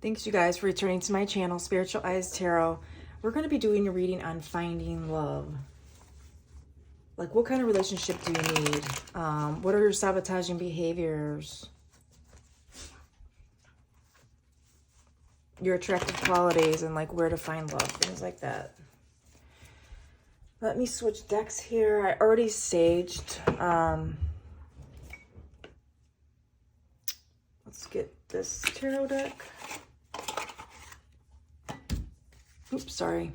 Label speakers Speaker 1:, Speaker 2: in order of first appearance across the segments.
Speaker 1: Thanks you guys for returning to my channel, Spiritual Eyes Tarot. We're going to be doing a reading on finding love. Like, what kind of relationship do you need? What are your sabotaging behaviors? Your attractive qualities and like where to find love, things like that. Let me switch decks here. I already saged. Let's get this tarot deck. Oops, sorry.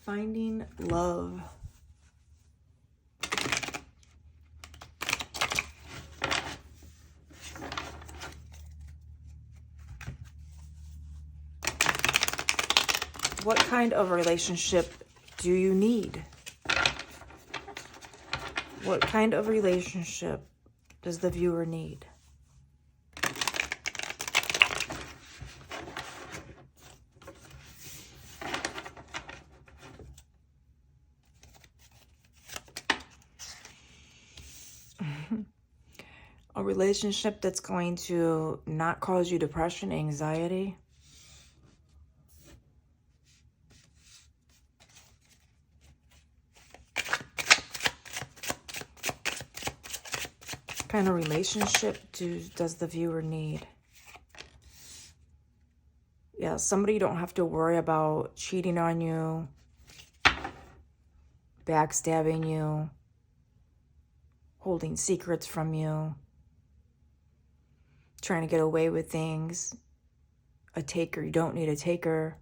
Speaker 1: Finding love. What kind of relationship do you need? What kind of relationship does the viewer need? A relationship that's going to not cause you depression, anxiety. What kind of relationship does the viewer need? Yeah, somebody you don't have to worry about cheating on you, backstabbing you, holding secrets from you, trying to get away with things. A taker. You don't need a taker.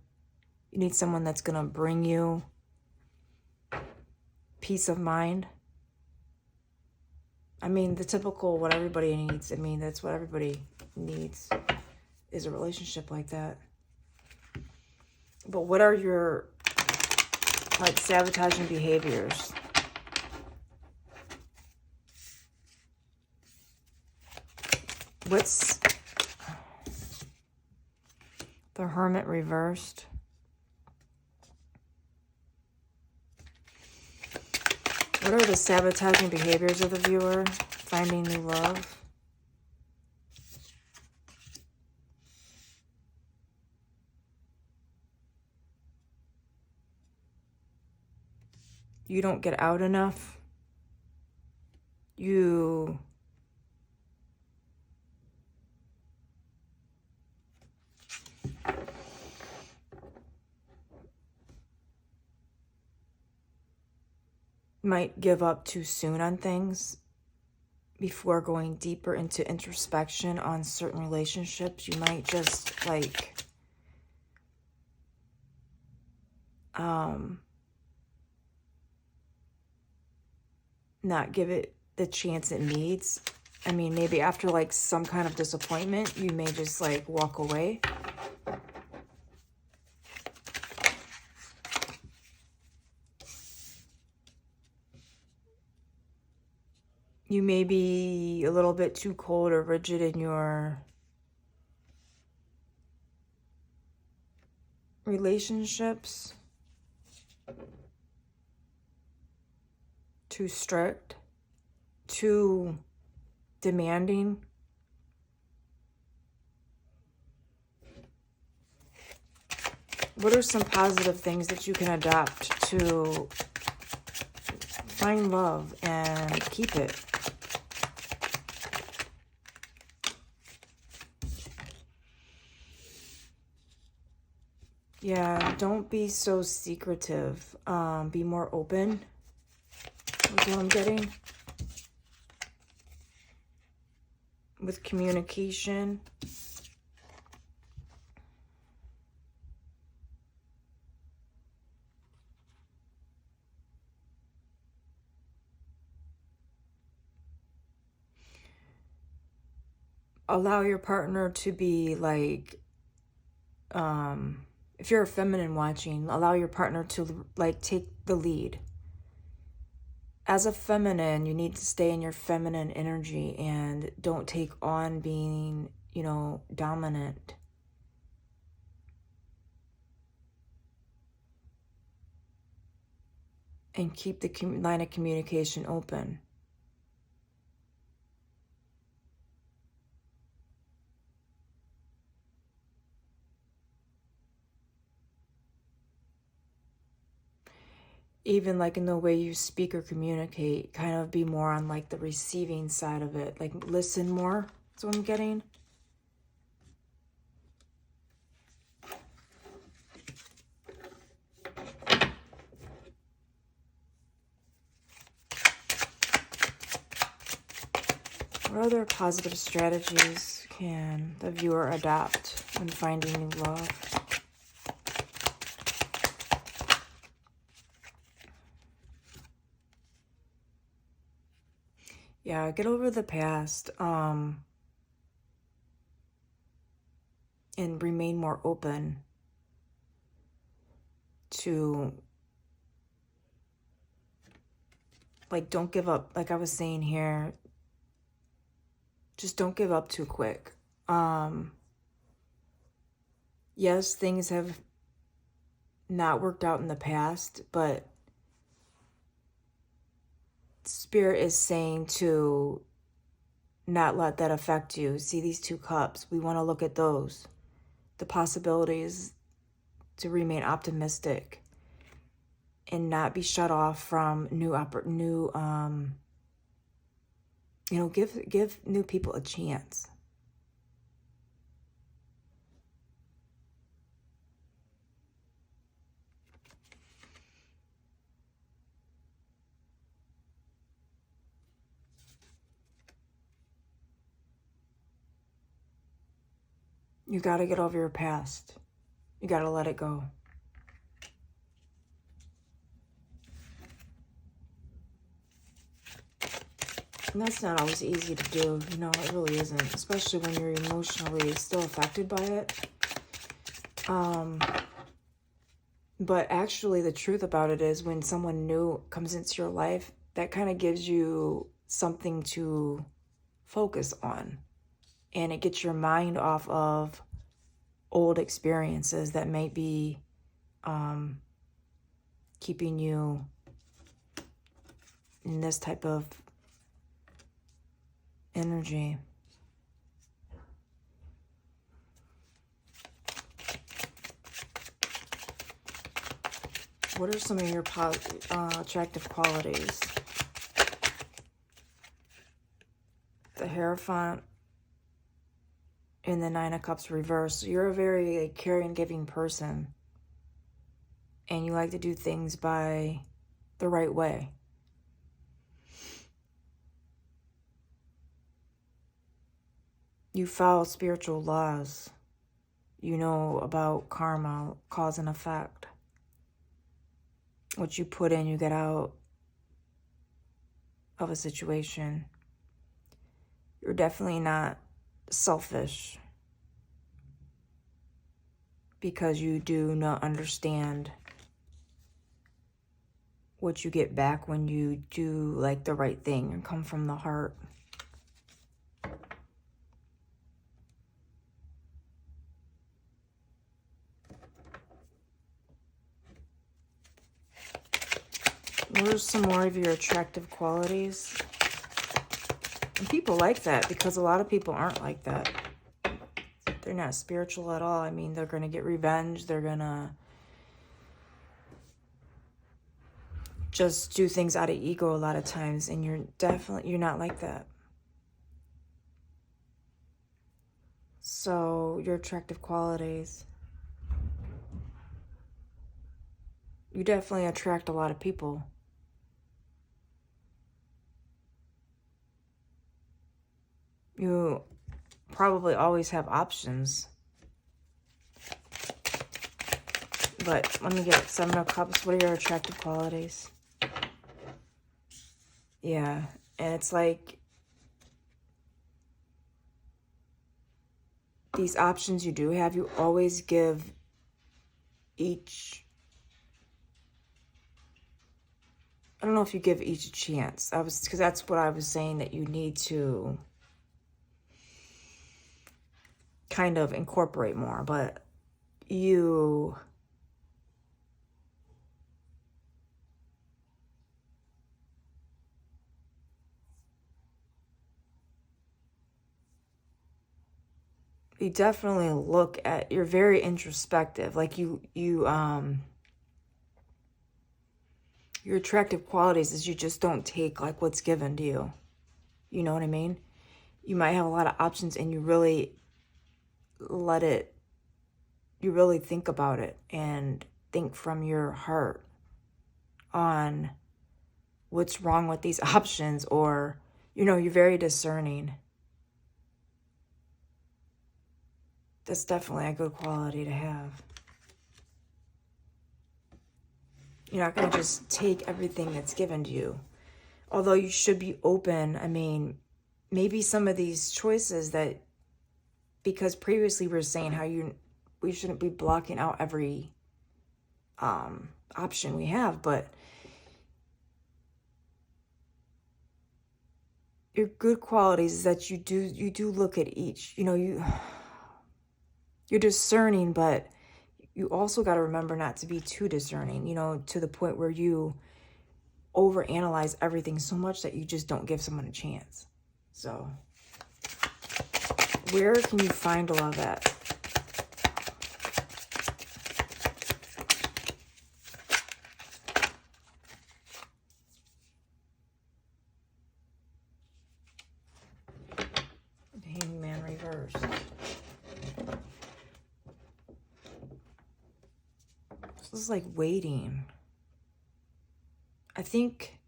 Speaker 1: You need someone that's going to bring you peace of mind. I mean, the typical what everybody needs. I mean, that's what everybody needs, is a relationship like that. But what are your, like, sabotaging behaviors? What's the Hermit reversed? What are the sabotaging behaviors of the viewer? Finding new love. You don't get out enough. You might give up too soon on things before going deeper into introspection on certain relationships. You might just like not give it the chance it needs. I mean, maybe after like some kind of disappointment, you may just like walk away. You may be a little bit too cold or rigid in your relationships. Too strict. Too demanding. What are some positive things that you can adopt to find love and keep it? Yeah, don't be so secretive. Be more open. That's what I'm getting. With communication. Allow your partner to be like, if you're a feminine watching, allow your partner to like take the lead. As a feminine, you need to stay in your feminine energy and don't take on being, you know, dominant. and keep the line of communication open. Even like in the way you speak or communicate, kind of be more on like the receiving side of it. Like listen more. That's what I'm getting. What other positive strategies can the viewer adopt when finding new love? Yeah, get over the past, and remain more open to, like, don't give up. Like I was saying here, just don't give up too quick. Yes, things have not worked out in the past, but Spirit is saying to not let that affect you. See these 2 cups. We want to look at those. The possibilities, to remain optimistic and not be shut off from give new people a chance. You got to get over your past. You got to let it go. And that's not always easy to do. You know, it really isn't. Especially when you're emotionally still affected by it. But actually, the truth about it is when someone new comes into your life, that kind of gives you something to focus on. And it gets your mind off of old experiences that might be keeping you in this type of energy. What are some of your attractive qualities? The Hierophant in the 9 of Cups reversed. You're a very caring, giving person. And you like to do things by the right way. You follow spiritual laws. You know about karma, cause and effect. What you put in, you get out of a situation. You're definitely not selfish, because you do not understand what you get back when you do like the right thing and come from the heart. What are some more of your attractive qualities? And people like that, because a lot of people aren't like that. They're not spiritual at all. I mean, they're going to get revenge. They're going to just do things out of ego a lot of times. And you're not like that. So your attractive qualities. You definitely attract a lot of people. You probably always have options. But let me get 7 of Cups. What are your attractive qualities? Yeah, and it's like these options you do have, you always give each... I don't know if you give each a chance. Because that's what I was saying, that you need to kind of incorporate more. But you you definitely look at, you're very introspective. Like your attractive qualities is you just don't take like what's given to you. You know what I mean? You might have a lot of options and you really you really think about it and think from your heart on what's wrong with these options, or, you're very discerning. That's definitely a good quality to have. You're not going to just take everything that's given to you. Although you should be open. I mean, maybe some of these choices that, because previously we were saying how we shouldn't be blocking out every option we have, but your good qualities is that you do look at each, you're discerning, but you also got to remember not to be too discerning, to the point where you overanalyze everything so much that you just don't give someone a chance. So, where can you find love at? Hangman reversed. This is like waiting. I think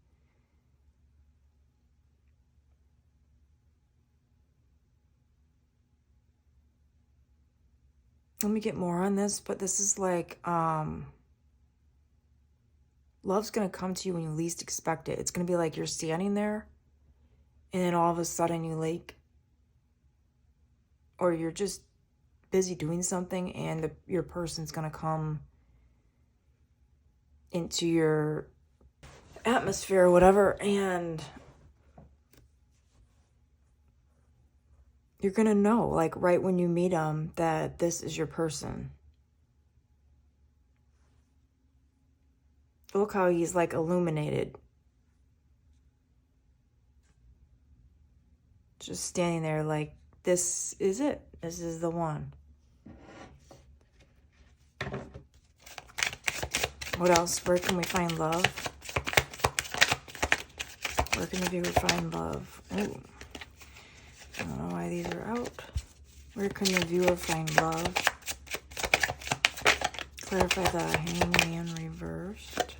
Speaker 1: let me get more on this, but this is like love's gonna come to you when you least expect it. It's gonna be like you're standing there and then all of a sudden you like, or you're just busy doing something and your person's gonna come into your atmosphere or whatever, and you're gonna know, like, right when you meet them, that this is your person. Look how he's like illuminated, just standing there like, this is it, this is the one. What else? Where can we find love? Where can the viewer find love? Ooh. I don't know why these are out. Where can the viewer find love? Clarify the hangman reversed.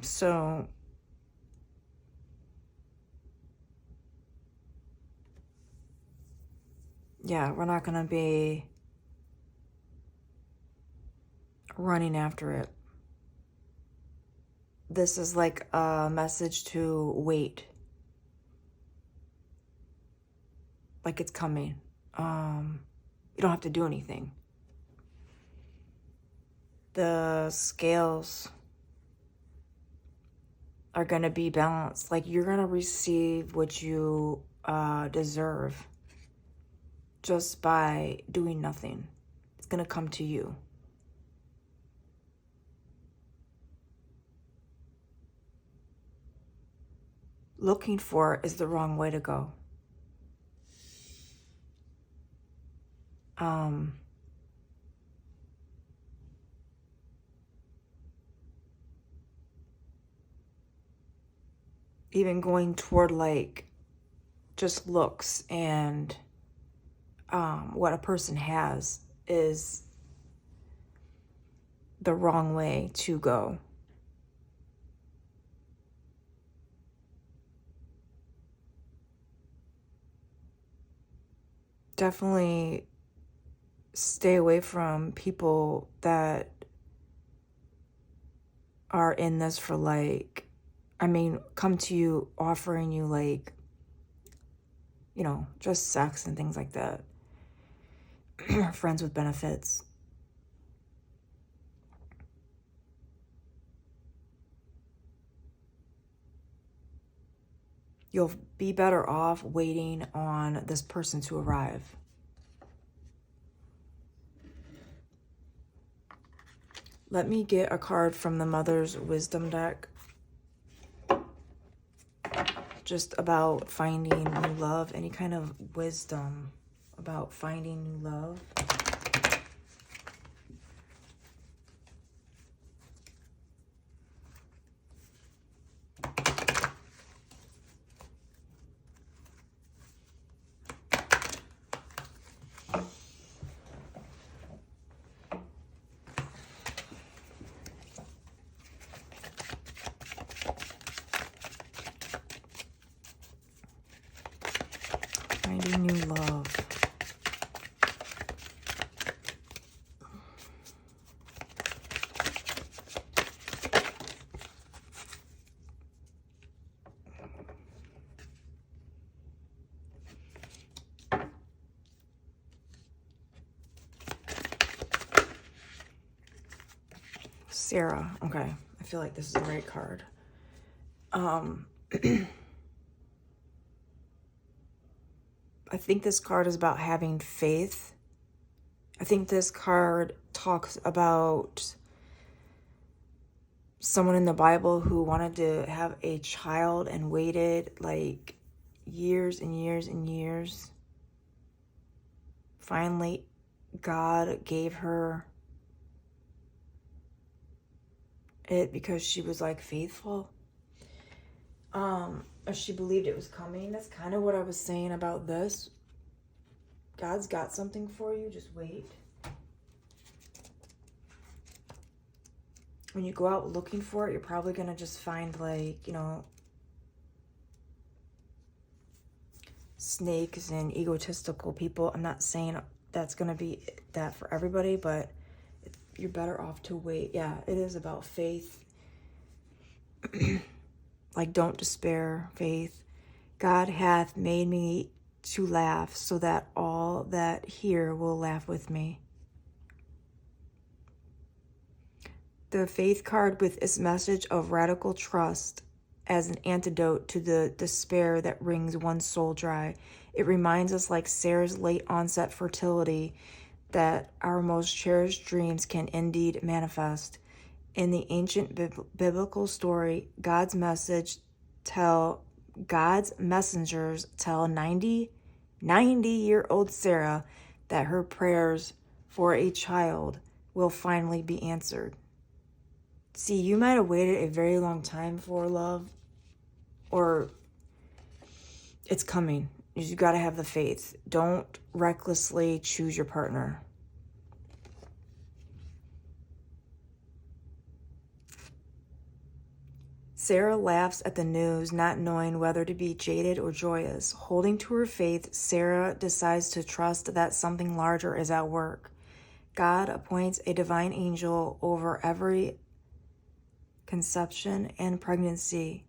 Speaker 1: So, yeah, we're not going to be running after it. This is like a message to wait. Like it's coming. You don't have to do anything. The scales are going to be balanced. Like you're going to receive what you deserve just by doing nothing. It's going to come to you. Looking for it is the wrong way to go. Even going toward like just looks and what a person has is the wrong way to go. Definitely stay away from people that are in this for like, come to you offering you like, just sex and things like that. Friends with benefits. You'll be better off waiting on this person to arrive. Let me get a card from the Mother's Wisdom deck. Just about finding new love, any kind of wisdom about finding new love. Finding new love. Sarah. Okay. I feel like this is the right card. I think this card is about having faith. I think this card talks about someone in the Bible who wanted to have a child and waited like years and years and years. Finally, God gave her it because she was like faithful. She believed it was coming. That's kind of what I was saying about this. God's got something for you. Just wait. When you go out looking for it, you're probably going to just find like, you know, snakes and egotistical people. I'm not saying that's going to be that for everybody, but you're better off to wait. Yeah, it is about faith. Like, don't despair, faith. God hath made me to laugh, so that all that hear will laugh with me. The faith card with its message of radical trust as an antidote to the despair that wrings one's soul dry. It reminds us, like Sarah's late onset fertility, that our most cherished dreams can indeed manifest. In the ancient biblical story, God's messengers tell 90-year-old Sarah that her prayers for a child will finally be answered. See, you might have waited a very long time for love, or it's coming. You got to have the faith. Don't recklessly choose your partner. Sarah laughs at the news, not knowing whether to be jaded or joyous. Holding to her faith, Sarah decides to trust that something larger is at work. God appoints a divine angel over every conception and pregnancy.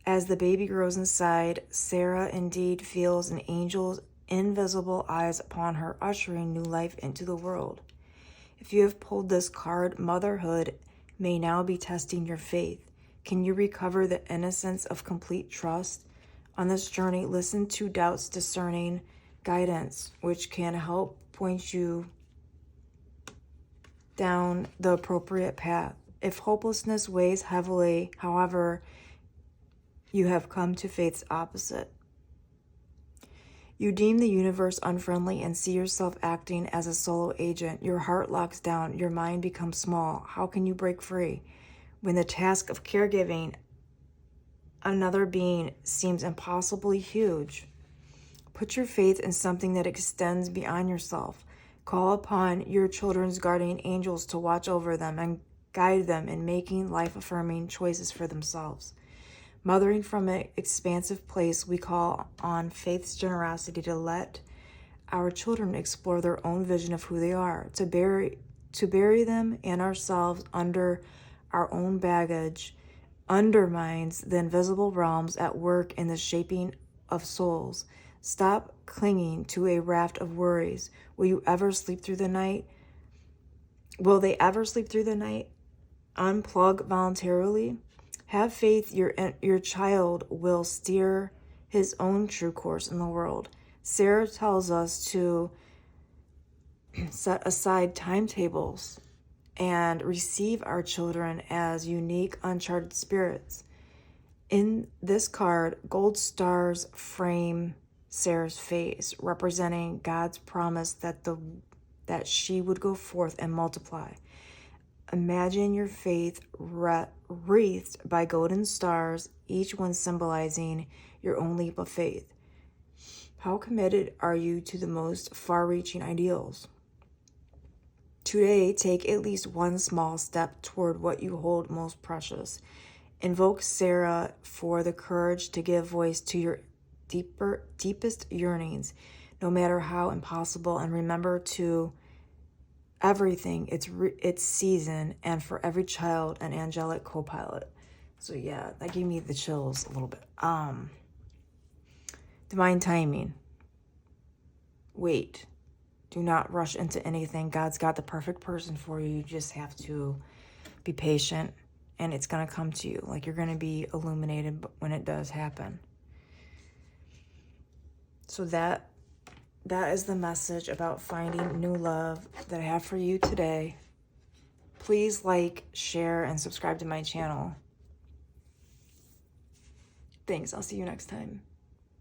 Speaker 1: As the baby grows inside, Sarah indeed feels an angel's invisible eyes upon her, ushering new life into the world. If you have pulled this card, motherhood may now be testing your faith. Can you recover the innocence of complete trust? On this journey, listen to doubt's discerning guidance, which can help point you down the appropriate path. If hopelessness weighs heavily, however, you have come to faith's opposite. You deem the universe unfriendly and see yourself acting as a solo agent. Your heart locks down. Your mind becomes small. How can you break free? When the task of caregiving another being seems impossibly huge, put your faith in something that extends beyond yourself. Call upon your children's guardian angels to watch over them and guide them in making life-affirming choices for themselves. Mothering from an expansive place, we call on faith's generosity to let our children explore their own vision of who they are, to bury them and ourselves under our own baggage undermines the invisible realms at work in the shaping of souls. Stop clinging to a raft of worries. Will you ever sleep through the night? Will they ever sleep through the night? Unplug voluntarily. Have faith your child will steer his own true course in the world. Sarah tells us to set aside timetables and receive our children as unique, uncharted spirits. In this card, gold stars frame Sarah's face, representing God's promise that she would go forth and multiply. Imagine your faith wreathed by golden stars, each one symbolizing your own leap of faith. How committed are you to the most far-reaching ideals? Today, take at least one small step toward what you hold most precious. Invoke Sarah for the courage to give voice to your deepest yearnings, no matter how impossible, and remember to everything its season, and for every child an angelic co-pilot. So yeah, that gave me the chills a little bit. Divine timing. Wait. Do not rush into anything. God's got the perfect person for you. You just have to be patient, and it's going to come to you. Like, you're going to be illuminated when it does happen. So that is the message about finding new love that I have for you today. Please like, share, and subscribe to my channel. Thanks. I'll see you next time.